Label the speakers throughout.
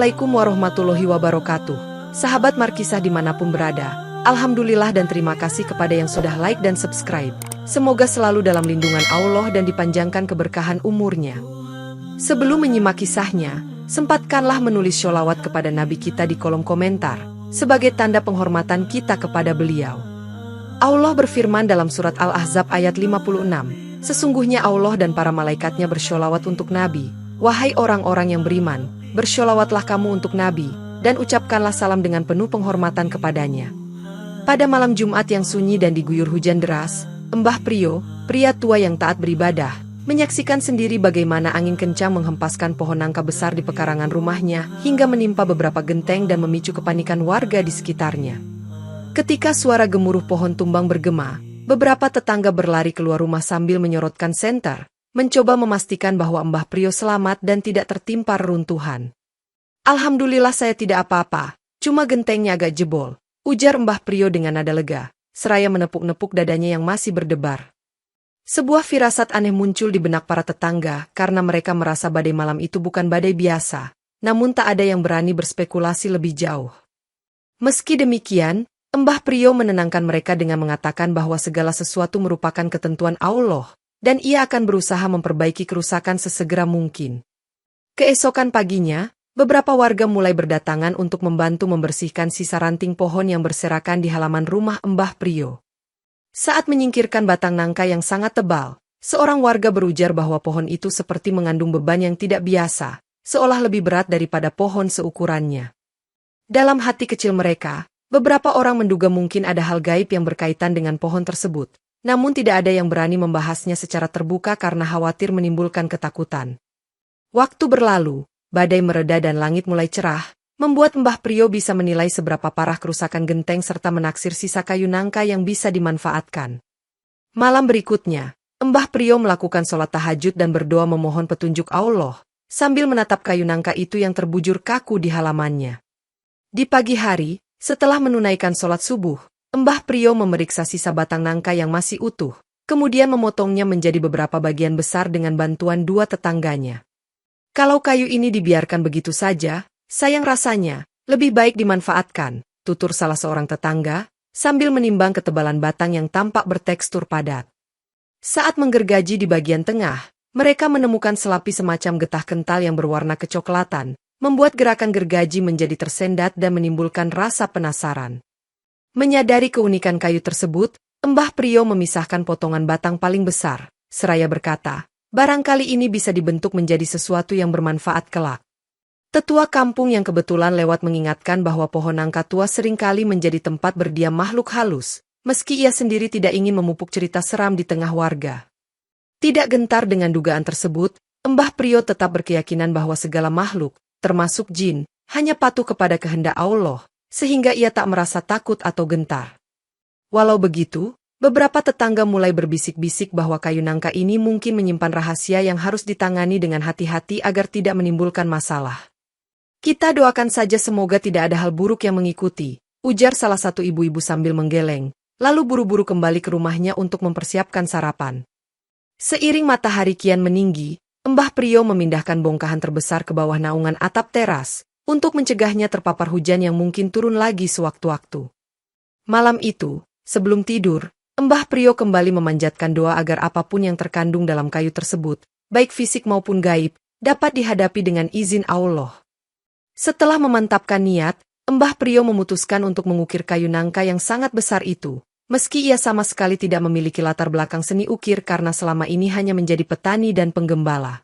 Speaker 1: Assalamualaikum warahmatullahi wabarakatuh. Sahabat Markisah dimanapun berada, alhamdulillah dan terima kasih kepada yang sudah like dan subscribe. Semoga selalu dalam lindungan Allah dan dipanjangkan keberkahan umurnya. Sebelum menyimak kisahnya, sempatkanlah menulis sholawat kepada Nabi kita di kolom komentar, sebagai tanda penghormatan kita kepada beliau. Allah berfirman dalam surat Al-Ahzab ayat 56, sesungguhnya Allah dan para malaikatnya bersholawat untuk Nabi. Wahai orang-orang yang beriman, bersholawatlah kamu untuk Nabi, dan ucapkanlah salam dengan penuh penghormatan kepadanya. Pada malam Jumat yang sunyi dan diguyur hujan deras, Mbah Priyo, pria tua yang taat beribadah, menyaksikan sendiri bagaimana angin kencang menghempaskan pohon nangka besar di pekarangan rumahnya, hingga menimpa beberapa genteng dan memicu kepanikan warga di sekitarnya. Ketika suara gemuruh pohon tumbang bergema, beberapa tetangga berlari keluar rumah sambil menyorotkan senter, mencoba memastikan bahwa Mbah Priyo selamat dan tidak tertimpa reruntuhan. Alhamdulillah saya tidak apa-apa, cuma gentengnya agak jebol, ujar Mbah Priyo dengan nada lega, seraya menepuk-nepuk dadanya yang masih berdebar. Sebuah firasat aneh muncul di benak para tetangga karena mereka merasa badai malam itu bukan badai biasa, namun tak ada yang berani berspekulasi lebih jauh. Meski demikian, Mbah Priyo menenangkan mereka dengan mengatakan bahwa segala sesuatu merupakan ketentuan Allah, dan ia akan berusaha memperbaiki kerusakan sesegera mungkin. Keesokan paginya, beberapa warga mulai berdatangan untuk membantu membersihkan sisa ranting pohon yang berserakan di halaman rumah Mbah Priyo. Saat menyingkirkan batang nangka yang sangat tebal, seorang warga berujar bahwa pohon itu seperti mengandung beban yang tidak biasa, seolah lebih berat daripada pohon seukurannya. Dalam hati kecil mereka, beberapa orang menduga mungkin ada hal gaib yang berkaitan dengan pohon tersebut. Namun tidak ada yang berani membahasnya secara terbuka karena khawatir menimbulkan ketakutan. Waktu berlalu, badai mereda dan langit mulai cerah, membuat Mbah Priyo bisa menilai seberapa parah kerusakan genteng serta menaksir sisa kayu nangka yang bisa dimanfaatkan. Malam berikutnya, Mbah Priyo melakukan sholat tahajud dan berdoa memohon petunjuk Allah, sambil menatap kayu nangka itu yang terbujur kaku di halamannya. Di pagi hari, setelah menunaikan sholat subuh, Mbah Priyo memeriksa sisa batang nangka yang masih utuh, kemudian memotongnya menjadi beberapa bagian besar dengan bantuan dua tetangganya. Kalau kayu ini dibiarkan begitu saja, sayang rasanya, lebih baik dimanfaatkan, tutur salah seorang tetangga, sambil menimbang ketebalan batang yang tampak bertekstur padat. Saat menggergaji di bagian tengah, mereka menemukan selapi semacam getah kental yang berwarna kecoklatan, membuat gerakan gergaji menjadi tersendat dan menimbulkan rasa penasaran. Menyadari keunikan kayu tersebut, Mbah Priyo memisahkan potongan batang paling besar, seraya berkata, barangkali ini bisa dibentuk menjadi sesuatu yang bermanfaat kelak. Tetua kampung yang kebetulan lewat mengingatkan bahwa pohon nangka tua seringkali menjadi tempat berdiam makhluk halus, meski ia sendiri tidak ingin memupuk cerita seram di tengah warga. Tidak gentar dengan dugaan tersebut, Mbah Priyo tetap berkeyakinan bahwa segala makhluk, termasuk jin, hanya patuh kepada kehendak Allah, sehingga ia tak merasa takut atau gentar. Walau begitu, beberapa tetangga mulai berbisik-bisik bahwa kayu nangka ini mungkin menyimpan rahasia yang harus ditangani dengan hati-hati agar tidak menimbulkan masalah. Kita doakan saja semoga tidak ada hal buruk yang mengikuti, ujar salah satu ibu-ibu sambil menggeleng, lalu buru-buru kembali ke rumahnya untuk mempersiapkan sarapan. Seiring matahari kian meninggi, Mbah Priyo memindahkan bongkahan terbesar ke bawah naungan atap teras, untuk mencegahnya terpapar hujan yang mungkin turun lagi sewaktu-waktu. Malam itu, sebelum tidur, Mbah Priyo kembali memanjatkan doa agar apapun yang terkandung dalam kayu tersebut, baik fisik maupun gaib, dapat dihadapi dengan izin Allah. Setelah memantapkan niat, Mbah Priyo memutuskan untuk mengukir kayu nangka yang sangat besar itu, meski ia sama sekali tidak memiliki latar belakang seni ukir karena selama ini hanya menjadi petani dan penggembala.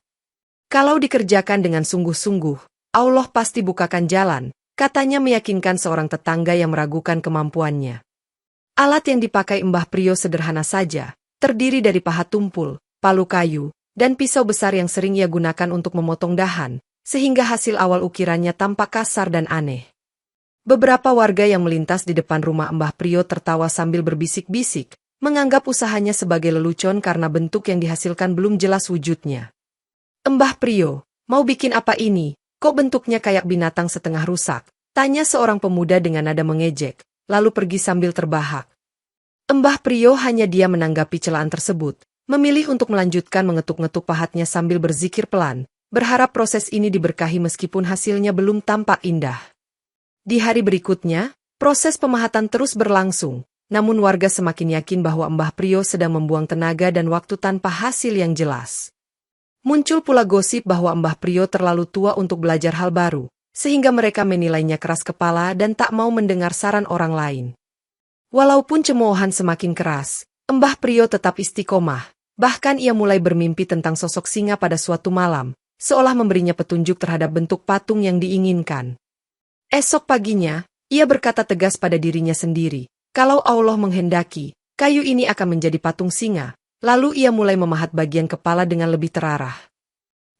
Speaker 1: Kalau dikerjakan dengan sungguh-sungguh, Allah pasti bukakan jalan, katanya meyakinkan seorang tetangga yang meragukan kemampuannya. Alat yang dipakai Mbah Priyo sederhana saja, terdiri dari pahat tumpul, palu kayu, dan pisau besar yang sering ia gunakan untuk memotong dahan, sehingga hasil awal ukirannya tampak kasar dan aneh. Beberapa warga yang melintas di depan rumah Mbah Priyo tertawa sambil berbisik-bisik, menganggap usahanya sebagai lelucon karena bentuk yang dihasilkan belum jelas wujudnya. Mbah Priyo, mau bikin apa ini? Kok bentuknya kayak binatang setengah rusak? Tanya seorang pemuda dengan nada mengejek, lalu pergi sambil terbahak. Mbah Priyo hanya diam menanggapi celaan tersebut, memilih untuk melanjutkan mengetuk-ngetuk pahatnya sambil berzikir pelan, berharap proses ini diberkahi meskipun hasilnya belum tampak indah. Di hari berikutnya, proses pemahatan terus berlangsung, namun warga semakin yakin bahwa Mbah Prio sedang membuang tenaga dan waktu tanpa hasil yang jelas. Muncul pula gosip bahwa Mbah Prio terlalu tua untuk belajar hal baru, sehingga mereka menilainya keras kepala dan tak mau mendengar saran orang lain. Walaupun cemoohan semakin keras, Mbah Prio tetap istiqomah, bahkan ia mulai bermimpi tentang sosok singa pada suatu malam, seolah memberinya petunjuk terhadap bentuk patung yang diinginkan. Esok paginya, ia berkata tegas pada dirinya sendiri, kalau Allah menghendaki, kayu ini akan menjadi patung singa. Lalu ia mulai memahat bagian kepala dengan lebih terarah.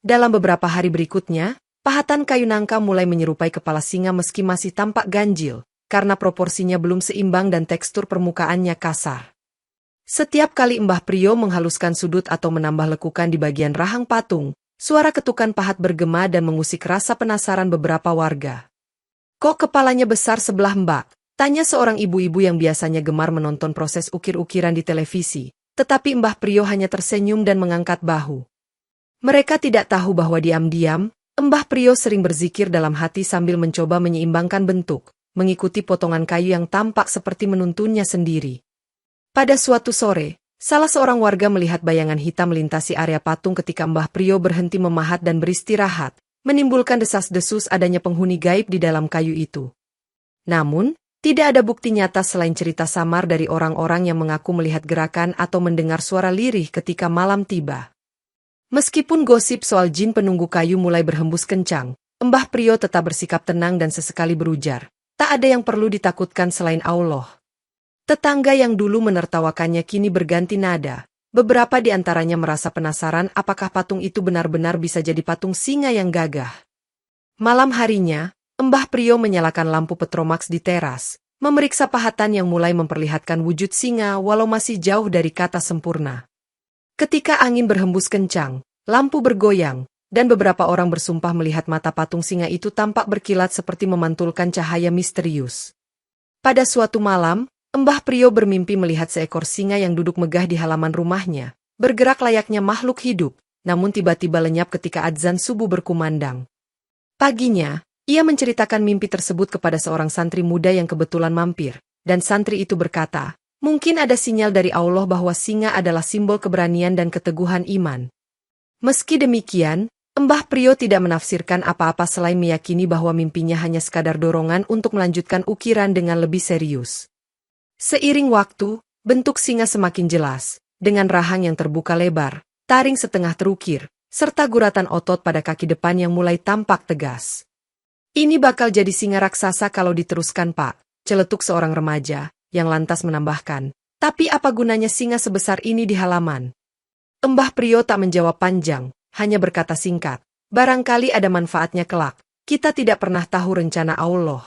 Speaker 1: Dalam beberapa hari berikutnya, pahatan kayu nangka mulai menyerupai kepala singa meski masih tampak ganjil, karena proporsinya belum seimbang dan tekstur permukaannya kasar. Setiap kali Mbah Prio menghaluskan sudut atau menambah lekukan di bagian rahang patung, suara ketukan pahat bergema dan mengusik rasa penasaran beberapa warga. Kok kepalanya besar sebelah Mbak? Tanya seorang ibu-ibu yang biasanya gemar menonton proses ukir-ukiran di televisi. Tetapi Mbah Prio hanya tersenyum dan mengangkat bahu. Mereka tidak tahu bahwa diam-diam, Mbah Prio sering berzikir dalam hati sambil mencoba menyeimbangkan bentuk, mengikuti potongan kayu yang tampak seperti menuntunnya sendiri. Pada suatu sore, salah seorang warga melihat bayangan hitam melintasi area patung ketika Mbah Prio berhenti memahat dan beristirahat, menimbulkan desas-desus adanya penghuni gaib di dalam kayu itu. Namun, tidak ada bukti nyata selain cerita samar dari orang-orang yang mengaku melihat gerakan atau mendengar suara lirih ketika malam tiba. Meskipun gosip soal jin penunggu kayu mulai berhembus kencang, Mbah Prio tetap bersikap tenang dan sesekali berujar, tak ada yang perlu ditakutkan selain Allah. Tetangga yang dulu menertawakannya kini berganti nada. Beberapa di antaranya merasa penasaran apakah patung itu benar-benar bisa jadi patung singa yang gagah. Malam harinya, Mbah Prio menyalakan lampu petromax di teras, memeriksa pahatan yang mulai memperlihatkan wujud singa walau masih jauh dari kata sempurna. Ketika angin berhembus kencang, lampu bergoyang, dan beberapa orang bersumpah melihat mata patung singa itu tampak berkilat seperti memantulkan cahaya misterius. Pada suatu malam, Mbah Prio bermimpi melihat seekor singa yang duduk megah di halaman rumahnya, bergerak layaknya makhluk hidup, namun tiba-tiba lenyap ketika adzan subuh berkumandang. Paginya, ia menceritakan mimpi tersebut kepada seorang santri muda yang kebetulan mampir, dan santri itu berkata, mungkin ada sinyal dari Allah bahwa singa adalah simbol keberanian dan keteguhan iman. Meski demikian, Mbah Prio tidak menafsirkan apa-apa selain meyakini bahwa mimpinya hanya sekadar dorongan untuk melanjutkan ukiran dengan lebih serius. Seiring waktu, bentuk singa semakin jelas, dengan rahang yang terbuka lebar, taring setengah terukir, serta guratan otot pada kaki depan yang mulai tampak tegas. Ini bakal jadi singa raksasa kalau diteruskan, Pak, celetuk seorang remaja, yang lantas menambahkan, tapi apa gunanya singa sebesar ini di halaman? Mbah Prio tak menjawab panjang, hanya berkata singkat, barangkali ada manfaatnya kelak, kita tidak pernah tahu rencana Allah.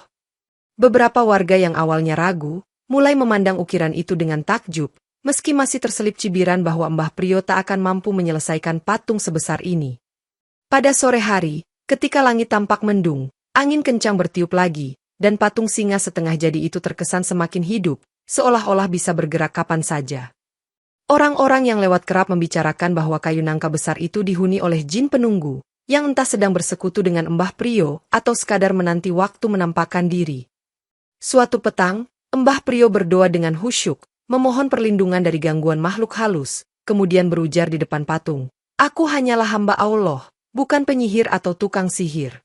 Speaker 1: Beberapa warga yang awalnya ragu, mulai memandang ukiran itu dengan takjub, meski masih terselip cibiran bahwa Mbah Prio tak akan mampu menyelesaikan patung sebesar ini. Pada sore hari, ketika langit tampak mendung, angin kencang bertiup lagi, dan patung singa setengah jadi itu terkesan semakin hidup, seolah-olah bisa bergerak kapan saja. Orang-orang yang lewat kerap membicarakan bahwa kayu nangka besar itu dihuni oleh jin penunggu, yang entah sedang bersekutu dengan Mbah Prio atau sekadar menanti waktu menampakkan diri. Suatu petang, Mbah Prio berdoa dengan khusyuk, memohon perlindungan dari gangguan makhluk halus, kemudian berujar di depan patung, aku hanyalah hamba Allah, bukan penyihir atau tukang sihir.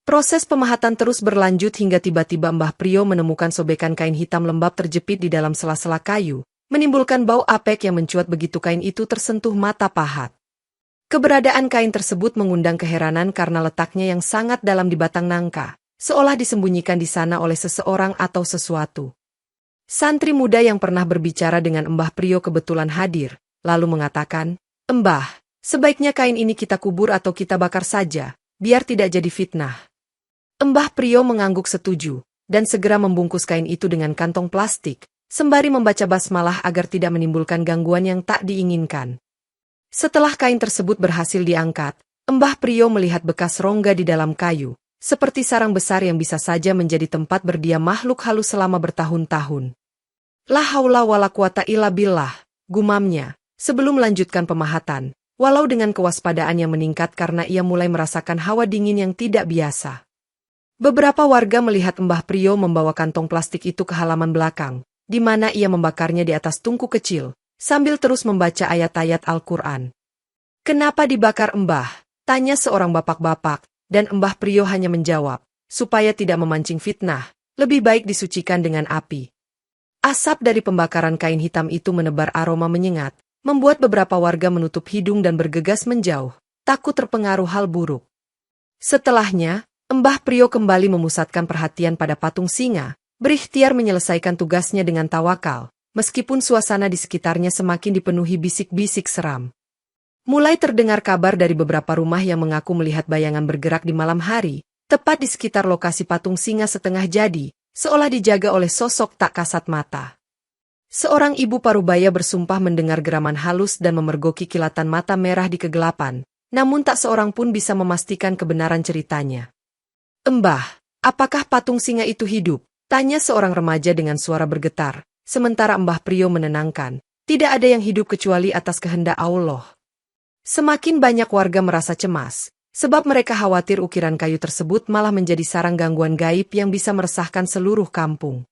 Speaker 1: Proses pemahatan terus berlanjut hingga tiba-tiba Mbah Prio menemukan sobekan kain hitam lembab terjepit di dalam sela-sela kayu, menimbulkan bau apek yang mencuat begitu kain itu tersentuh mata pahat. Keberadaan kain tersebut mengundang keheranan karena letaknya yang sangat dalam di batang nangka, seolah disembunyikan di sana oleh seseorang atau sesuatu. Santri muda yang pernah berbicara dengan Mbah Prio kebetulan hadir, lalu mengatakan, Mbah, sebaiknya kain ini kita kubur atau kita bakar saja, biar tidak jadi fitnah. Mbah Prio mengangguk setuju, dan segera membungkus kain itu dengan kantong plastik, sembari membaca basmalah agar tidak menimbulkan gangguan yang tak diinginkan. Setelah kain tersebut berhasil diangkat, Mbah Prio melihat bekas rongga di dalam kayu, seperti sarang besar yang bisa saja menjadi tempat berdiam makhluk halus selama bertahun-tahun. La haula wala quwata illa billah, gumamnya, sebelum melanjutkan pemahatan, walau dengan kewaspadaan yang meningkat karena ia mulai merasakan hawa dingin yang tidak biasa. Beberapa warga melihat Mbah Prio membawa kantong plastik itu ke halaman belakang, di mana ia membakarnya di atas tungku kecil, sambil terus membaca ayat-ayat Al-Quran. "Kenapa dibakar, Mbah?" tanya seorang bapak-bapak, dan Mbah Prio hanya menjawab, supaya tidak memancing fitnah, lebih baik disucikan dengan api. Asap dari pembakaran kain hitam itu menebar aroma menyengat, membuat beberapa warga menutup hidung dan bergegas menjauh, takut terpengaruh hal buruk. Setelahnya, Mbah Prio kembali memusatkan perhatian pada patung singa, berikhtiar menyelesaikan tugasnya dengan tawakal, meskipun suasana di sekitarnya semakin dipenuhi bisik-bisik seram. Mulai terdengar kabar dari beberapa rumah yang mengaku melihat bayangan bergerak di malam hari, tepat di sekitar lokasi patung singa setengah jadi, seolah dijaga oleh sosok tak kasat mata. Seorang ibu parubaya bersumpah mendengar geraman halus dan memergoki kilatan mata merah di kegelapan, namun tak seorang pun bisa memastikan kebenaran ceritanya. "Mbah, apakah patung singa itu hidup?" tanya seorang remaja dengan suara bergetar, sementara Mbah Prio menenangkan, "Tidak ada yang hidup kecuali atas kehendak Allah." Semakin banyak warga merasa cemas, sebab mereka khawatir ukiran kayu tersebut malah menjadi sarang gangguan gaib yang bisa meresahkan seluruh kampung.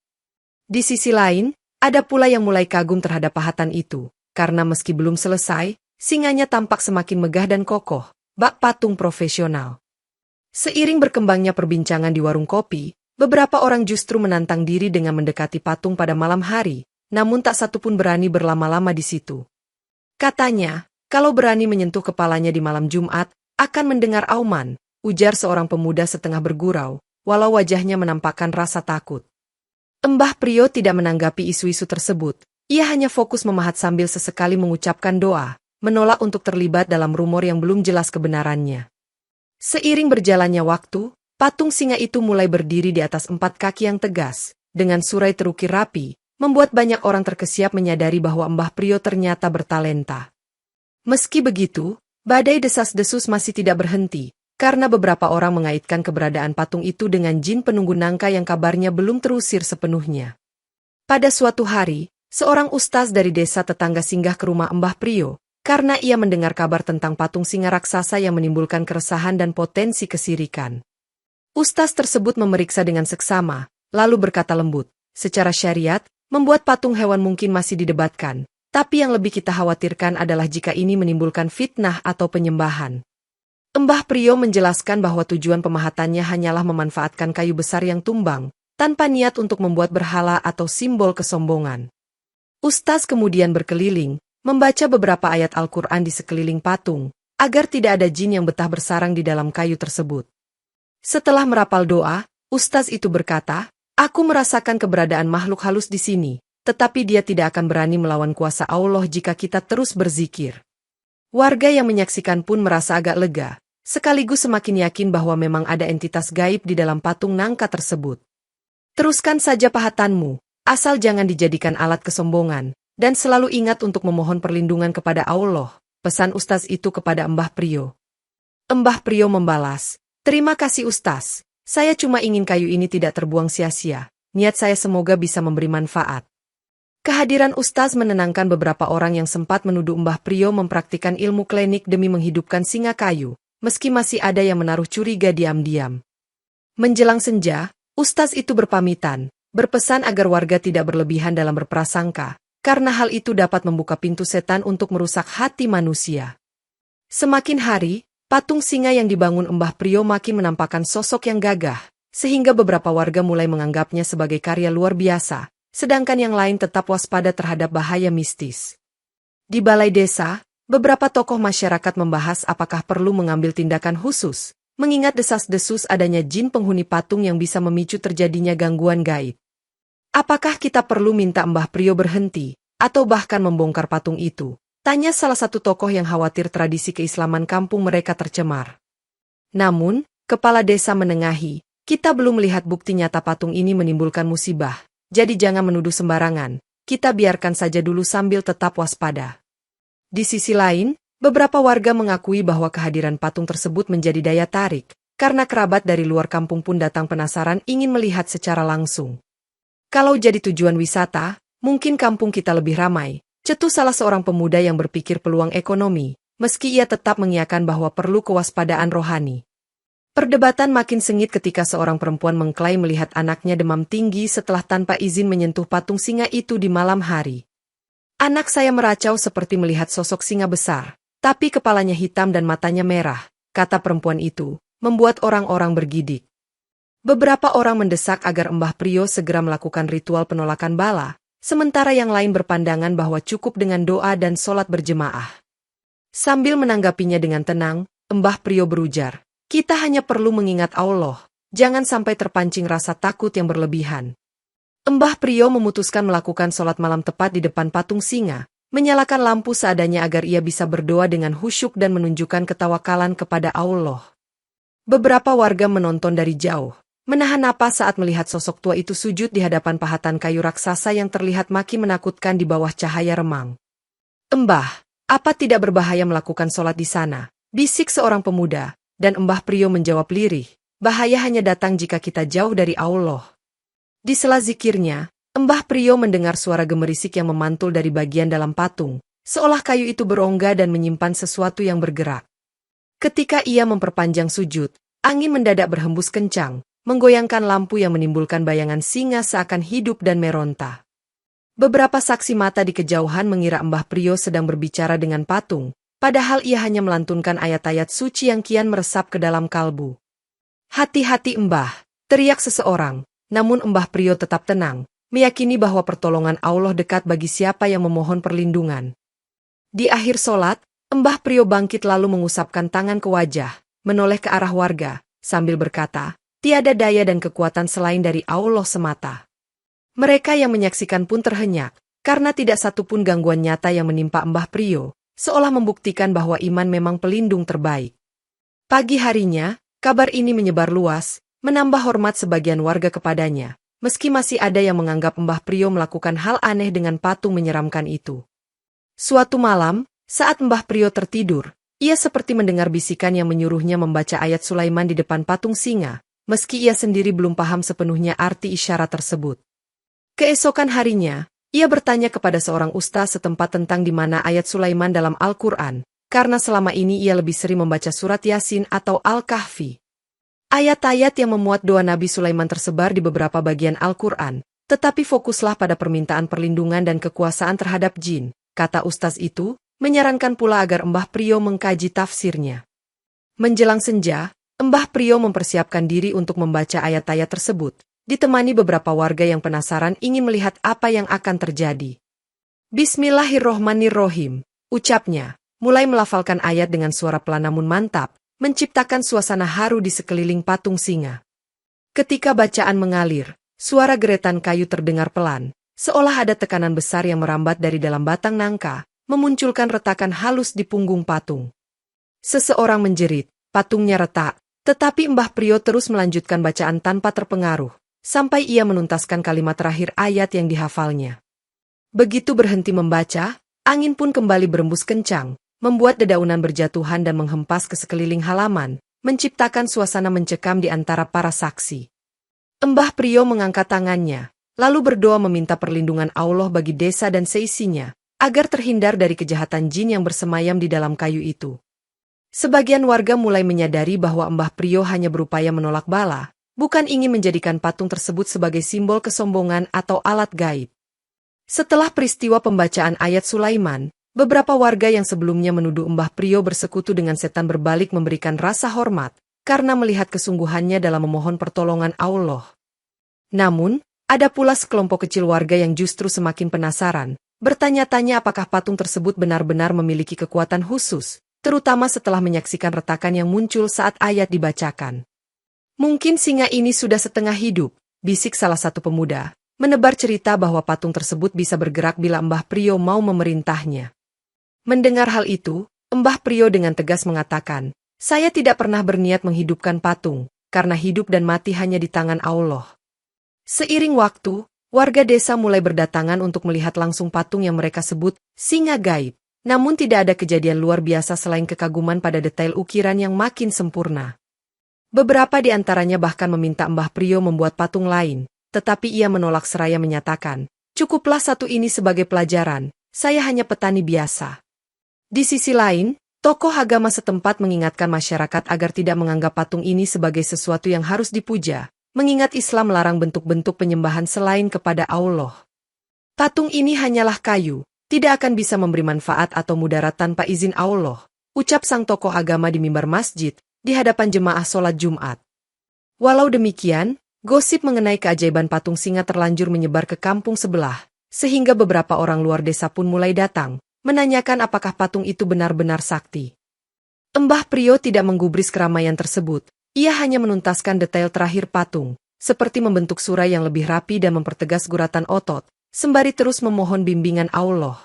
Speaker 1: Di sisi lain, ada pula yang mulai kagum terhadap pahatan itu, karena meski belum selesai, singanya tampak semakin megah dan kokoh, bak patung profesional. Seiring berkembangnya perbincangan di warung kopi, beberapa orang justru menantang diri dengan mendekati patung pada malam hari, namun tak satu pun berani berlama-lama di situ. Katanya, kalau berani menyentuh kepalanya di malam Jumat, akan mendengar auman, ujar seorang pemuda setengah bergurau, walau wajahnya menampakkan rasa takut. Mbah Prio tidak menanggapi isu-isu tersebut, ia hanya fokus memahat sambil sesekali mengucapkan doa, menolak untuk terlibat dalam rumor yang belum jelas kebenarannya. Seiring berjalannya waktu, patung singa itu mulai berdiri di atas 4 kaki yang tegas, dengan surai terukir rapi, membuat banyak orang terkesiap menyadari bahwa Mbah Prio ternyata bertalenta. Meski begitu, badai desas-desus masih tidak berhenti, karena beberapa orang mengaitkan keberadaan patung itu dengan jin penunggu nangka yang kabarnya belum terusir sepenuhnya. Pada suatu hari, seorang ustaz dari desa tetangga singgah ke rumah Mbah Prio, karena ia mendengar kabar tentang patung singa raksasa yang menimbulkan keresahan dan potensi kesirikan. Ustaz tersebut memeriksa dengan seksama, lalu berkata lembut, "Secara syariat, membuat patung hewan mungkin masih didebatkan. Tapi yang lebih kita khawatirkan adalah jika ini menimbulkan fitnah atau penyembahan." Mbah Prio menjelaskan bahwa tujuan pemahatannya hanyalah memanfaatkan kayu besar yang tumbang, tanpa niat untuk membuat berhala atau simbol kesombongan. Ustaz kemudian berkeliling, membaca beberapa ayat Al-Quran di sekeliling patung, agar tidak ada jin yang betah bersarang di dalam kayu tersebut. Setelah merapal doa, Ustaz itu berkata, "Aku merasakan keberadaan makhluk halus di sini. Tetapi dia tidak akan berani melawan kuasa Allah jika kita terus berzikir." Warga yang menyaksikan pun merasa agak lega, sekaligus semakin yakin bahwa memang ada entitas gaib di dalam patung nangka tersebut. "Teruskan saja pahatanmu, asal jangan dijadikan alat kesombongan, dan selalu ingat untuk memohon perlindungan kepada Allah," pesan Ustaz itu kepada Mbah Prio. Mbah Prio membalas, "Terima kasih Ustaz, saya cuma ingin kayu ini tidak terbuang sia-sia, niat saya semoga bisa memberi manfaat." Kehadiran Ustaz menenangkan beberapa orang yang sempat menuduh Mbah Prio mempraktikkan ilmu klinik demi menghidupkan singa kayu, meski masih ada yang menaruh curiga diam-diam. Menjelang senja, Ustaz itu berpamitan, berpesan agar warga tidak berlebihan dalam berprasangka, karena hal itu dapat membuka pintu setan untuk merusak hati manusia. Semakin hari, patung singa yang dibangun Mbah Prio makin menampakkan sosok yang gagah, sehingga beberapa warga mulai menganggapnya sebagai karya luar biasa, sedangkan yang lain tetap waspada terhadap bahaya mistis. Di balai desa, beberapa tokoh masyarakat membahas apakah perlu mengambil tindakan khusus, mengingat desas-desus adanya jin penghuni patung yang bisa memicu terjadinya gangguan gaib. "Apakah kita perlu minta Mbah Prio berhenti, atau bahkan membongkar patung itu?" tanya salah satu tokoh yang khawatir tradisi keislaman kampung mereka tercemar. Namun, kepala desa menengahi, "Kita belum melihat bukti nyata patung ini menimbulkan musibah. Jadi jangan menuduh sembarangan, kita biarkan saja dulu sambil tetap waspada." Di sisi lain, beberapa warga mengakui bahwa kehadiran patung tersebut menjadi daya tarik, karena kerabat dari luar kampung pun datang penasaran ingin melihat secara langsung. "Kalau jadi tujuan wisata, mungkin kampung kita lebih ramai," cetus salah seorang pemuda yang berpikir peluang ekonomi, meski ia tetap mengiyakan bahwa perlu kewaspadaan rohani. Perdebatan makin sengit ketika seorang perempuan mengklaim melihat anaknya demam tinggi setelah tanpa izin menyentuh patung singa itu di malam hari. Anak saya meracau seperti melihat sosok singa besar, tapi kepalanya hitam dan matanya merah, kata perempuan itu, membuat orang-orang bergidik. Beberapa orang mendesak agar Mbah Priyo segera melakukan ritual penolakan bala, sementara yang lain berpandangan bahwa cukup dengan doa dan sholat berjemaah. Sambil menanggapinya dengan tenang, Mbah Priyo berujar, "Kita hanya perlu mengingat Allah, jangan sampai terpancing rasa takut yang berlebihan." Mbah Priyo memutuskan melakukan sholat malam tepat di depan patung singa, menyalakan lampu seadanya agar ia bisa berdoa dengan khusyuk dan menunjukkan ketawakalan kepada Allah. Beberapa warga menonton dari jauh, menahan napas saat melihat sosok tua itu sujud di hadapan pahatan kayu raksasa yang terlihat makin menakutkan di bawah cahaya remang. "Mbah, apa tidak berbahaya melakukan sholat di sana?" bisik seorang pemuda, dan Mbah Priyo menjawab lirih, "Bahaya hanya datang jika kita jauh dari Allah." Di sela zikirnya, Mbah Priyo mendengar suara gemerisik yang memantul dari bagian dalam patung, seolah kayu itu berongga dan menyimpan sesuatu yang bergerak. Ketika ia memperpanjang sujud, angin mendadak berhembus kencang, menggoyangkan lampu yang menimbulkan bayangan singa seakan hidup dan meronta. Beberapa saksi mata di kejauhan mengira Mbah Priyo sedang berbicara dengan patung, padahal ia hanya melantunkan ayat-ayat suci yang kian meresap ke dalam kalbu. "Hati-hati Mbah," teriak seseorang, namun Mbah Priyo tetap tenang, meyakini bahwa pertolongan Allah dekat bagi siapa yang memohon perlindungan. Di akhir sholat, Mbah Priyo bangkit lalu mengusapkan tangan ke wajah, menoleh ke arah warga, sambil berkata, "Tiada daya dan kekuatan selain dari Allah semata." Mereka yang menyaksikan pun terhenyak, karena tidak satupun gangguan nyata yang menimpa Mbah Priyo, seolah membuktikan bahwa iman memang pelindung terbaik. Pagi harinya, kabar ini menyebar luas, menambah hormat sebagian warga kepadanya, meski masih ada yang menganggap Mbah Priyo melakukan hal aneh dengan patung menyeramkan itu. Suatu malam, saat Mbah Priyo tertidur, ia seperti mendengar bisikan yang menyuruhnya membaca ayat Sulaiman di depan patung singa, meski ia sendiri belum paham sepenuhnya arti isyarat tersebut. Keesokan harinya, ia bertanya kepada seorang ustaz setempat tentang di mana ayat Sulaiman dalam Al-Quran, karena selama ini ia lebih sering membaca surat Yasin atau Al-Kahfi. Ayat-ayat yang memuat doa Nabi Sulaiman tersebar di beberapa bagian Al-Quran, tetapi fokuslah pada permintaan perlindungan dan kekuasaan terhadap jin, kata ustaz itu, menyarankan pula agar Mbah Priyo mengkaji tafsirnya. Menjelang senja, Mbah Priyo mempersiapkan diri untuk membaca ayat-ayat tersebut, ditemani beberapa warga yang penasaran ingin melihat apa yang akan terjadi. "Bismillahirrohmanirrohim," ucapnya, mulai melafalkan ayat dengan suara pelan namun mantap, menciptakan suasana haru di sekeliling patung singa. Ketika bacaan mengalir, suara geretan kayu terdengar pelan, seolah ada tekanan besar yang merambat dari dalam batang nangka, memunculkan retakan halus di punggung patung. Seseorang menjerit, patungnya retak. Tetapi Mbah Priyo terus melanjutkan bacaan tanpa terpengaruh, sampai ia menuntaskan kalimat terakhir ayat yang dihafalnya. Begitu berhenti membaca, angin pun kembali berembus kencang, membuat dedaunan berjatuhan dan menghempas ke sekeliling halaman, menciptakan suasana mencekam di antara para saksi. Mbah Priyo mengangkat tangannya, lalu berdoa meminta perlindungan Allah bagi desa dan seisinya, agar terhindar dari kejahatan jin yang bersemayam di dalam kayu itu. Sebagian warga mulai menyadari bahwa Mbah Priyo hanya berupaya menolak bala, bukan ingin menjadikan patung tersebut sebagai simbol kesombongan atau alat gaib. Setelah peristiwa pembacaan ayat Sulaiman, beberapa warga yang sebelumnya menuduh Mbah Priyo bersekutu dengan setan berbalik memberikan rasa hormat, karena melihat kesungguhannya dalam memohon pertolongan Allah. Namun, ada pula sekelompok kecil warga yang justru semakin penasaran, bertanya-tanya apakah patung tersebut benar-benar memiliki kekuatan khusus, terutama setelah menyaksikan retakan yang muncul saat ayat dibacakan. "Mungkin singa ini sudah setengah hidup," bisik salah satu pemuda, menebar cerita bahwa patung tersebut bisa bergerak bila Mbah Priyo mau memerintahnya. Mendengar hal itu, Mbah Priyo dengan tegas mengatakan, "Saya tidak pernah berniat menghidupkan patung, karena hidup dan mati hanya di tangan Allah." Seiring waktu, warga desa mulai berdatangan untuk melihat langsung patung yang mereka sebut singa gaib. Namun tidak ada kejadian luar biasa selain kekaguman pada detail ukiran yang makin sempurna. Beberapa di antaranya bahkan meminta Mbah Priyo membuat patung lain, tetapi ia menolak seraya menyatakan, "Cukuplah satu ini sebagai pelajaran, saya hanya petani biasa." Di sisi lain, Tokoh agama setempat mengingatkan masyarakat agar tidak menganggap patung ini sebagai sesuatu yang harus dipuja, mengingat Islam melarang bentuk-bentuk penyembahan selain kepada Allah. Patung ini hanyalah kayu, tidak akan bisa memberi manfaat atau mudarat tanpa izin Allah, ucap sang tokoh agama di mimbar masjid, di hadapan jemaah sholat Jumat. Walau demikian, gosip mengenai keajaiban patung singa terlanjur menyebar ke kampung sebelah, sehingga beberapa orang luar desa pun mulai datang, menanyakan apakah patung itu benar-benar sakti. Mbah Priyo tidak menggubris keramaian tersebut, ia hanya menuntaskan detail terakhir patung, seperti membentuk surai yang lebih rapi dan mempertegas guratan otot, sembari terus memohon bimbingan Allah.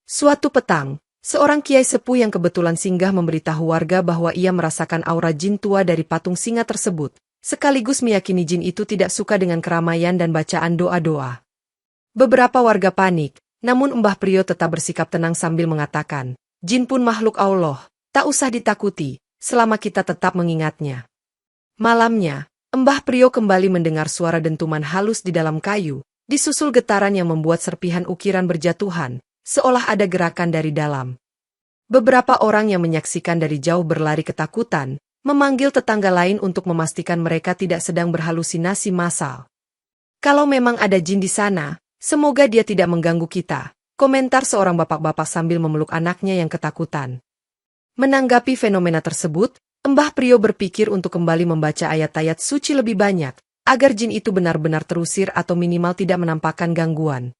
Speaker 1: Suatu petang, seorang kiai sepuh yang kebetulan singgah memberitahu warga bahwa ia merasakan aura jin tua dari patung singa tersebut, sekaligus meyakini jin itu tidak suka dengan keramaian dan bacaan doa-doa. Beberapa warga panik, namun Mbah Priyo tetap bersikap tenang sambil mengatakan, jin pun makhluk Allah, tak usah ditakuti, selama kita tetap mengingatnya. Malamnya, Mbah Priyo kembali mendengar suara dentuman halus di dalam kayu, disusul getaran yang membuat serpihan ukiran berjatuhan, seolah ada gerakan dari dalam. Beberapa orang yang menyaksikan dari jauh berlari ketakutan, memanggil tetangga lain untuk memastikan mereka tidak sedang berhalusinasi massal. Kalau memang ada jin di sana, semoga dia tidak mengganggu kita, komentar seorang bapak-bapak sambil memeluk anaknya yang ketakutan. Menanggapi fenomena tersebut, Mbah Priyo berpikir untuk kembali membaca ayat-ayat suci lebih banyak, agar jin itu benar-benar terusir atau minimal tidak menampakkan gangguan.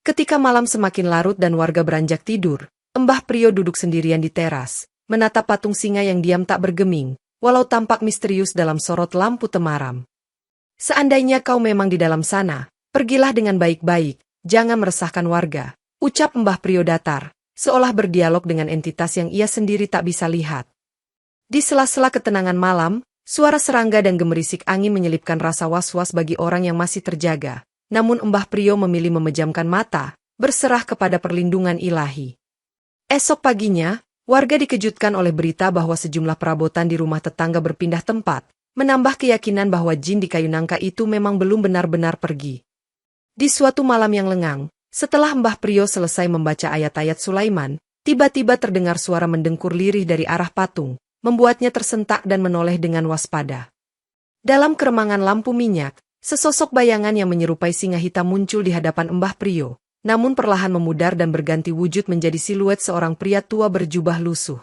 Speaker 1: Ketika malam semakin larut dan warga beranjak tidur, Mbah Priyo duduk sendirian di teras, menatap patung singa yang diam tak bergeming, walau tampak misterius dalam sorot lampu temaram. Seandainya kau memang di dalam sana, pergilah dengan baik-baik, jangan meresahkan warga, ucap Mbah Priyo datar, seolah berdialog dengan entitas yang ia sendiri tak bisa lihat. Di sela-sela ketenangan malam, suara serangga dan gemerisik angin menyelipkan rasa was-was bagi orang yang masih terjaga, namun Mbah Priyo memilih memejamkan mata, berserah kepada perlindungan ilahi. Esok paginya, warga dikejutkan oleh berita bahwa sejumlah perabotan di rumah tetangga berpindah tempat, menambah keyakinan bahwa jin di kayu nangka itu memang belum benar-benar pergi. Di suatu malam yang lengang, setelah Mbah Priyo selesai membaca ayat-ayat Sulaiman, tiba-tiba terdengar suara mendengkur lirih dari arah patung, membuatnya tersentak dan menoleh dengan waspada. Dalam keremangan lampu minyak, sesosok bayangan yang menyerupai singa hitam muncul di hadapan Mbah Priyo, namun perlahan memudar dan berganti wujud menjadi siluet seorang pria tua berjubah lusuh.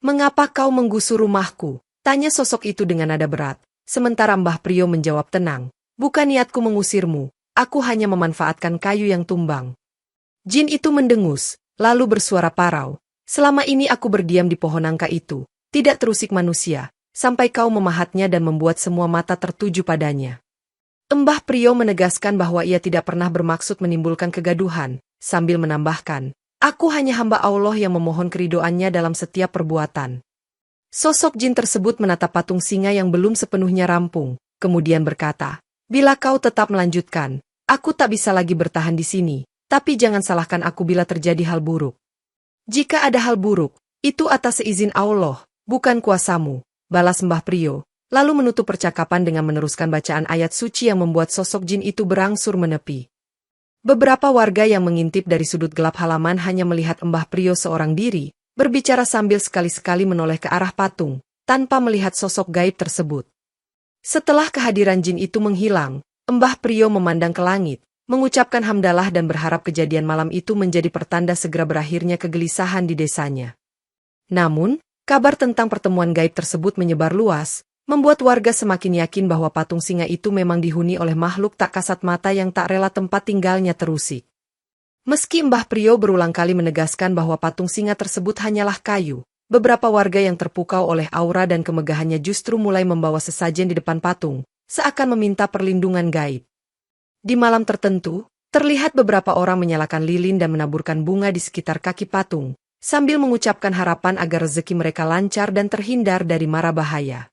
Speaker 1: "Mengapa kau menggusur rumahku?" tanya sosok itu dengan nada berat, sementara Mbah Priyo menjawab tenang, "Bukan niatku mengusirmu. Aku hanya memanfaatkan kayu yang tumbang." Jin itu mendengus, lalu bersuara parau, "Selama ini aku berdiam di pohon nangka itu, tidak terusik manusia, sampai kau memahatnya dan membuat semua mata tertuju padanya." Mbah Priyo menegaskan bahwa ia tidak pernah bermaksud menimbulkan kegaduhan, sambil menambahkan, "Aku hanya hamba Allah yang memohon keridoannya dalam setiap perbuatan." Sosok jin tersebut menatap patung singa yang belum sepenuhnya rampung, kemudian berkata, "Bila kau tetap melanjutkan, aku tak bisa lagi bertahan di sini, tapi jangan salahkan aku bila terjadi hal buruk. Jika ada hal buruk, itu atas seizin Allah, bukan kuasamu," balas Mbah Priyo, lalu menutup percakapan dengan meneruskan bacaan ayat suci yang membuat sosok jin itu berangsur menepi. Beberapa warga yang mengintip dari sudut gelap halaman hanya melihat Mbah Priyo seorang diri, berbicara sambil sekali-sekali menoleh ke arah patung, tanpa melihat sosok gaib tersebut. Setelah kehadiran jin itu menghilang, Mbah Priyo memandang ke langit, mengucapkan hamdalah dan berharap kejadian malam itu menjadi pertanda segera berakhirnya kegelisahan di desanya. Namun, kabar tentang pertemuan gaib tersebut menyebar luas, membuat warga semakin yakin bahwa patung singa itu memang dihuni oleh makhluk tak kasat mata yang tak rela tempat tinggalnya terusik. Meski Mbah Priyo berulang kali menegaskan bahwa patung singa tersebut hanyalah kayu, beberapa warga yang terpukau oleh aura dan kemegahannya justru mulai membawa sesajen di depan patung, seakan meminta perlindungan gaib. Di malam tertentu, terlihat beberapa orang menyalakan lilin dan menaburkan bunga di sekitar kaki patung, sambil mengucapkan harapan agar rezeki mereka lancar dan terhindar dari mara bahaya.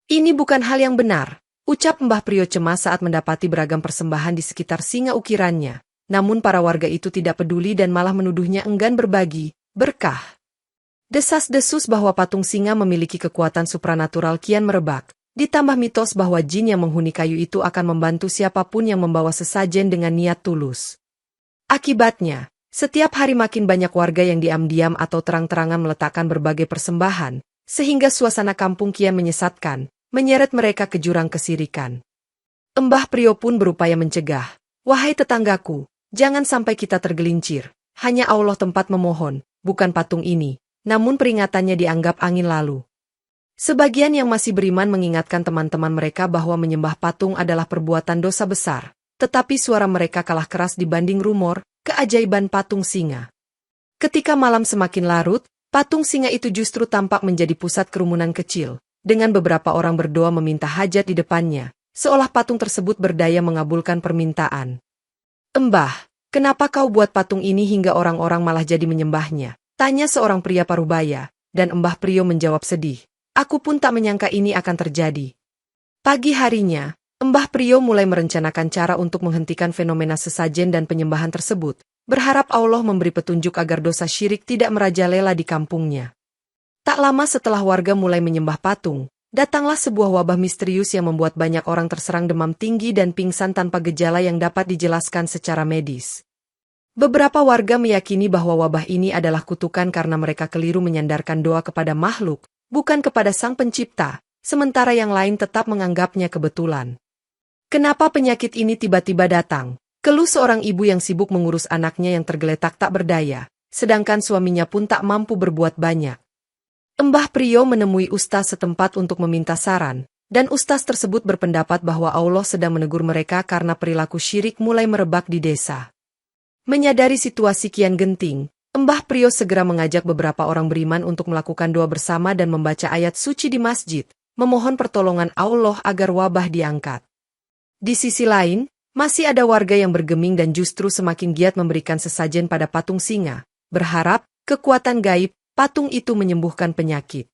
Speaker 1: "Ini bukan hal yang benar," ucap Mbah Priyo cemas saat mendapati beragam persembahan di sekitar singa ukirannya, namun para warga itu tidak peduli dan malah menuduhnya enggan berbagi berkah. Desas-desus bahwa patung singa memiliki kekuatan supranatural kian merebak, ditambah mitos bahwa jin yang menghuni kayu itu akan membantu siapapun yang membawa sesajen dengan niat tulus. Akibatnya, Setiap hari makin banyak warga yang diam-diam atau terang-terangan meletakkan berbagai persembahan, sehingga suasana kampung kian menyesatkan, menyeret mereka ke jurang kesirikan. Mbah Prio pun berupaya mencegah. Wahai tetanggaku, jangan sampai kita tergelincir. Hanya Allah tempat memohon, bukan patung ini. Namun peringatannya dianggap angin lalu. Sebagian yang masih beriman mengingatkan teman-teman mereka bahwa menyembah patung adalah perbuatan dosa besar. Tetapi suara mereka kalah keras dibanding rumor keajaiban patung singa. Ketika malam semakin larut, patung singa itu justru tampak menjadi pusat kerumunan kecil, dengan beberapa orang berdoa meminta hajat di depannya, seolah patung tersebut berdaya mengabulkan permintaan. Mbah, kenapa kau buat patung ini hingga orang-orang malah jadi menyembahnya? Tanya seorang pria parubaya, dan Mbah Prio menjawab sedih. Aku pun tak menyangka ini akan terjadi. Pagi harinya, Mbah Prio mulai merencanakan cara untuk menghentikan fenomena sesajen dan penyembahan tersebut, berharap Allah memberi petunjuk agar dosa syirik tidak merajalela di kampungnya. Tak lama setelah warga mulai menyembah patung, datanglah sebuah wabah misterius yang membuat banyak orang terserang demam tinggi dan pingsan tanpa gejala yang dapat dijelaskan secara medis. Beberapa warga meyakini bahwa wabah ini adalah kutukan karena mereka keliru menyandarkan doa kepada makhluk, bukan kepada Sang Pencipta, sementara yang lain tetap menganggapnya kebetulan. Kenapa penyakit ini tiba-tiba datang? Keluh seorang ibu yang sibuk mengurus anaknya yang tergeletak tak berdaya, sedangkan suaminya pun tak mampu berbuat banyak. Mbah Prio menemui ustaz setempat untuk meminta saran, dan ustaz tersebut berpendapat bahwa Allah sedang menegur mereka karena perilaku syirik mulai merebak di desa. Menyadari situasi kian genting, Mbah Prio segera mengajak beberapa orang beriman untuk melakukan doa bersama dan membaca ayat suci di masjid, memohon pertolongan Allah agar wabah diangkat. Di sisi lain, masih ada warga yang bergeming dan justru semakin giat memberikan sesajen pada patung singa, berharap kekuatan gaib patung itu menyembuhkan penyakit.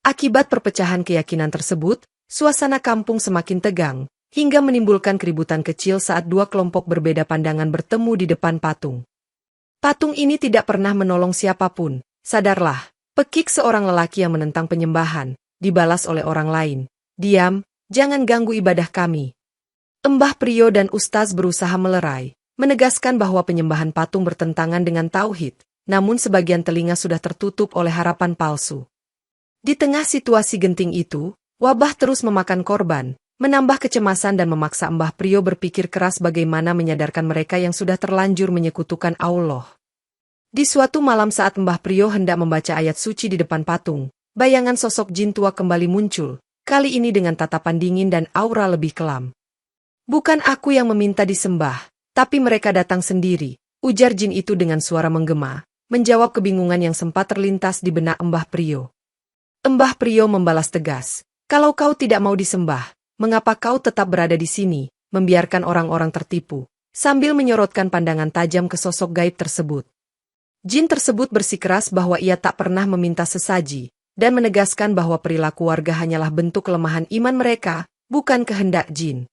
Speaker 1: Akibat perpecahan keyakinan tersebut, suasana kampung semakin tegang, hingga menimbulkan keributan kecil saat dua kelompok berbeda pandangan bertemu di depan patung. Patung ini tidak pernah menolong siapapun, sadarlah, pekik seorang lelaki yang menentang penyembahan, dibalas oleh orang lain. Diam, jangan ganggu ibadah kami. Mbah Prio dan Ustaz berusaha melerai, menegaskan bahwa penyembahan patung bertentangan dengan tauhid, namun sebagian telinga sudah tertutup oleh harapan palsu. Di tengah situasi genting itu, wabah terus memakan korban, menambah kecemasan dan memaksa Mbah Prio berpikir keras bagaimana menyadarkan mereka yang sudah terlanjur menyekutukan Allah. Di suatu malam saat Mbah Prio hendak membaca ayat suci di depan patung, bayangan sosok jin tua kembali muncul, kali ini dengan tatapan dingin dan aura lebih kelam. Bukan aku yang meminta disembah, tapi mereka datang sendiri, ujar jin itu dengan suara menggema, menjawab kebingungan yang sempat terlintas di benak Mbah Prio. Mbah Prio membalas tegas, kalau kau tidak mau disembah, mengapa kau tetap berada di sini, membiarkan orang-orang tertipu, sambil menyorotkan pandangan tajam ke sosok gaib tersebut. Jin tersebut bersikeras bahwa ia tak pernah meminta sesaji, dan menegaskan bahwa perilaku warga hanyalah bentuk kelemahan iman mereka, bukan kehendak jin.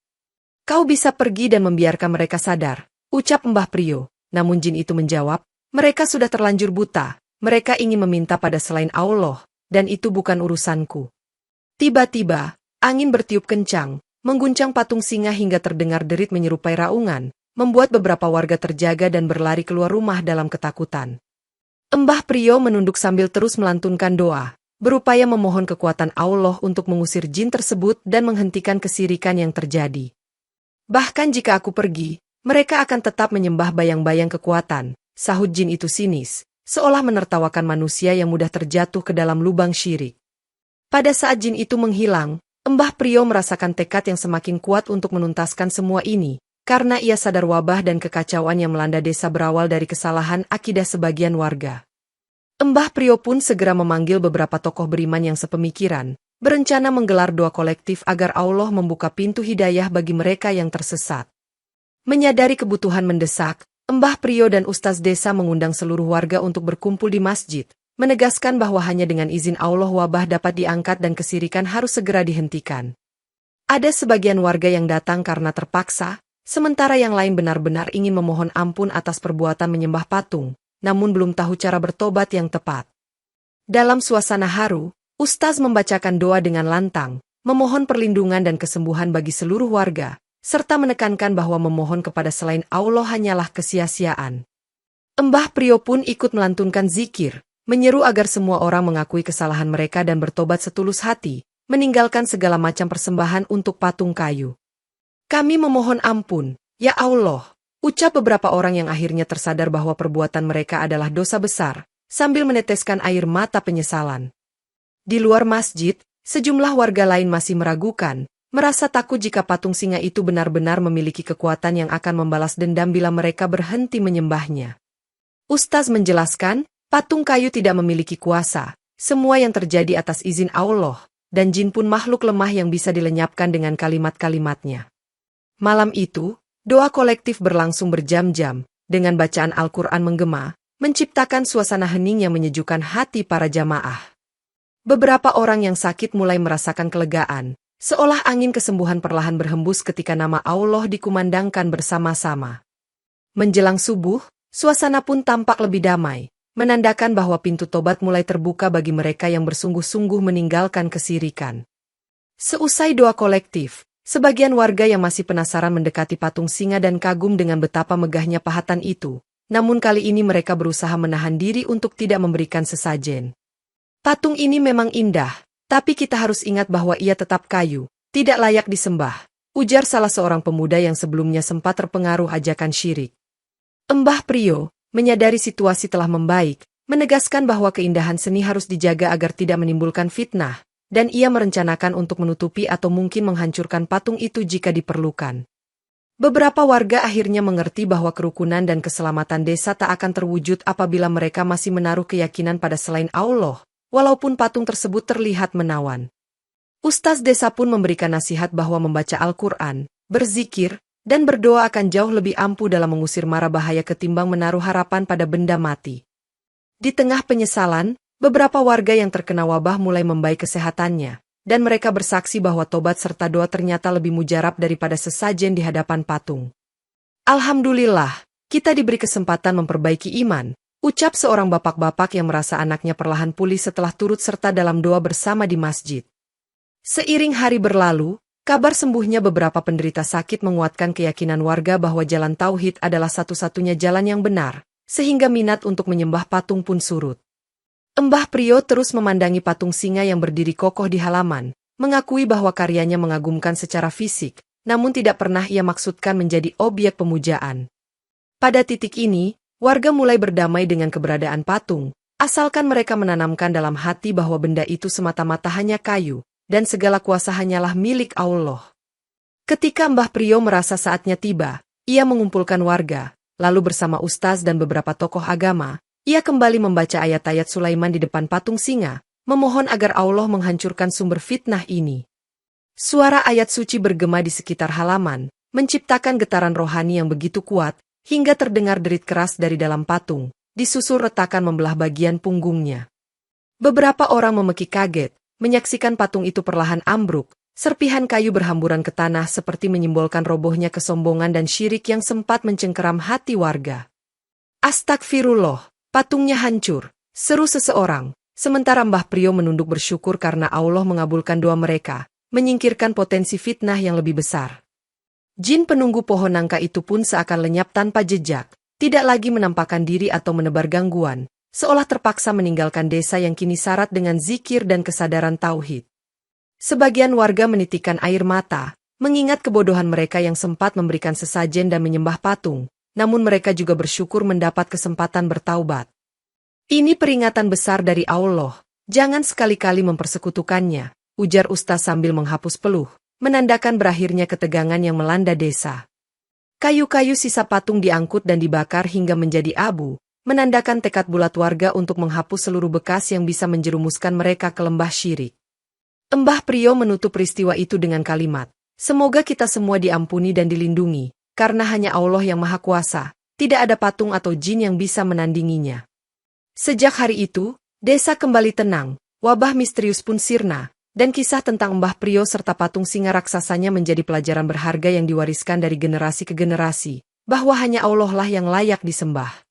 Speaker 1: Kau bisa pergi dan membiarkan mereka sadar, ucap Mbah Prio, namun jin itu menjawab, mereka sudah terlanjur buta, mereka ingin meminta pada selain Allah, dan itu bukan urusanku. Tiba-tiba, angin bertiup kencang, mengguncang patung singa hingga terdengar derit menyerupai raungan, membuat beberapa warga terjaga dan berlari keluar rumah dalam ketakutan. Mbah Prio menunduk sambil terus melantunkan doa, berupaya memohon kekuatan Allah untuk mengusir jin tersebut dan menghentikan kesirikan yang terjadi. Bahkan jika aku pergi, mereka akan tetap menyembah bayang-bayang kekuatan, sahut jin itu sinis, seolah menertawakan manusia yang mudah terjatuh ke dalam lubang syirik. Pada saat jin itu menghilang, Mbah Prio merasakan tekad yang semakin kuat untuk menuntaskan semua ini, karena ia sadar wabah dan kekacauan yang melanda desa berawal dari kesalahan akidah sebagian warga. Mbah Prio pun segera memanggil beberapa tokoh beriman yang sepemikiran, berencana menggelar doa kolektif agar Allah membuka pintu hidayah bagi mereka yang tersesat. Menyadari kebutuhan mendesak, Mbah Prio dan Ustaz desa mengundang seluruh warga untuk berkumpul di masjid, menegaskan bahwa hanya dengan izin Allah wabah dapat diangkat dan kesirikan harus segera dihentikan. Ada sebagian warga yang datang karena terpaksa, sementara yang lain benar-benar ingin memohon ampun atas perbuatan menyembah patung, namun belum tahu cara bertobat yang tepat. Dalam suasana haru, Ustaz membacakan doa dengan lantang, memohon perlindungan dan kesembuhan bagi seluruh warga, serta menekankan bahwa memohon kepada selain Allah hanyalah kesia-siaan. Mbah Prio pun ikut melantunkan zikir, menyeru agar semua orang mengakui kesalahan mereka dan bertobat setulus hati, meninggalkan segala macam persembahan untuk patung kayu. Kami memohon ampun, ya Allah, ucap beberapa orang yang akhirnya tersadar bahwa perbuatan mereka adalah dosa besar, sambil meneteskan air mata penyesalan. Di luar masjid, sejumlah warga lain masih meragukan, merasa takut jika patung singa itu benar-benar memiliki kekuatan yang akan membalas dendam bila mereka berhenti menyembahnya. Ustaz menjelaskan, patung kayu tidak memiliki kuasa, semua yang terjadi atas izin Allah, dan jin pun makhluk lemah yang bisa dilenyapkan dengan kalimat-kalimatnya. Malam itu, doa kolektif berlangsung berjam-jam, dengan bacaan Al-Quran menggema, menciptakan suasana hening yang menyejukkan hati para jamaah. Beberapa orang yang sakit mulai merasakan kelegaan, seolah angin kesembuhan perlahan berhembus ketika nama Allah dikumandangkan bersama-sama. Menjelang subuh, suasana pun tampak lebih damai, menandakan bahwa pintu tobat mulai terbuka bagi mereka yang bersungguh-sungguh meninggalkan kesirikan. Seusai doa kolektif, sebagian warga yang masih penasaran mendekati patung singa dan kagum dengan betapa megahnya pahatan itu, namun kali ini mereka berusaha menahan diri untuk tidak memberikan sesajen. Patung ini memang indah, tapi kita harus ingat bahwa ia tetap kayu, tidak layak disembah, ujar salah seorang pemuda yang sebelumnya sempat terpengaruh ajakan syirik. Mbah Prio, menyadari situasi telah membaik, menegaskan bahwa keindahan seni harus dijaga agar tidak menimbulkan fitnah, dan ia merencanakan untuk menutupi atau mungkin menghancurkan patung itu jika diperlukan. Beberapa warga akhirnya mengerti bahwa kerukunan dan keselamatan desa tak akan terwujud apabila mereka masih menaruh keyakinan pada selain Allah, walaupun patung tersebut terlihat menawan. Ustaz desa pun memberikan nasihat bahwa membaca Al-Quran, berzikir, dan berdoa akan jauh lebih ampuh dalam mengusir mara bahaya ketimbang menaruh harapan pada benda mati. Di tengah penyesalan, beberapa warga yang terkena wabah mulai membaik kesehatannya, dan mereka bersaksi bahwa tobat serta doa ternyata lebih mujarab daripada sesajen di hadapan patung. Alhamdulillah, kita diberi kesempatan memperbaiki iman, ucap seorang bapak-bapak yang merasa anaknya perlahan pulih setelah turut serta dalam doa bersama di masjid. Seiring hari berlalu, kabar sembuhnya beberapa penderita sakit menguatkan keyakinan warga bahwa jalan tauhid adalah satu-satunya jalan yang benar, sehingga minat untuk menyembah patung pun surut. Mbah Prio terus memandangi patung singa yang berdiri kokoh di halaman, mengakui bahwa karyanya mengagumkan secara fisik, namun tidak pernah ia maksudkan menjadi objek pemujaan. Pada titik ini, warga mulai berdamai dengan keberadaan patung, asalkan mereka menanamkan dalam hati bahwa benda itu semata-mata hanya kayu, dan segala kuasa hanyalah milik Allah. Ketika Mbah Prio merasa saatnya tiba, ia mengumpulkan warga, lalu bersama ustaz dan beberapa tokoh agama, ia kembali membaca ayat-ayat Sulaiman di depan patung singa, memohon agar Allah menghancurkan sumber fitnah ini. Suara ayat suci bergema di sekitar halaman, menciptakan getaran rohani yang begitu kuat, hingga terdengar derit keras dari dalam patung, disusul retakan membelah bagian punggungnya. Beberapa orang memekik kaget, menyaksikan patung itu perlahan ambruk, serpihan kayu berhamburan ke tanah seperti menyimbolkan robohnya kesombongan dan syirik yang sempat mencengkeram hati warga. Astagfirullah, patungnya hancur, seru seseorang, sementara Mbah Prio menunduk bersyukur karena Allah mengabulkan doa mereka, menyingkirkan potensi fitnah yang lebih besar. Jin penunggu pohon nangka itu pun seakan lenyap tanpa jejak, tidak lagi menampakkan diri atau menebar gangguan, seolah terpaksa meninggalkan desa yang kini syarat dengan zikir dan kesadaran tauhid. Sebagian warga menitikkan air mata, mengingat kebodohan mereka yang sempat memberikan sesajen dan menyembah patung, namun mereka juga bersyukur mendapat kesempatan bertaubat. Ini peringatan besar dari Allah, jangan sekali-kali mempersekutukannya, ujar ustaz sambil menghapus peluh, menandakan berakhirnya ketegangan yang melanda desa. Kayu-kayu sisa patung diangkut dan dibakar hingga menjadi abu, menandakan tekad bulat warga untuk menghapus seluruh bekas yang bisa menjerumuskan mereka ke lembah syirik. Mbah Prio menutup peristiwa itu dengan kalimat, "Semoga kita semua diampuni dan dilindungi, karena hanya Allah yang Maha Kuasa, tidak ada patung atau jin yang bisa menandinginya." Sejak hari itu, desa kembali tenang, wabah misterius pun sirna, dan kisah tentang Mbah Prio serta patung singa raksasanya menjadi pelajaran berharga yang diwariskan dari generasi ke generasi, bahwa hanya Allah lah yang layak disembah.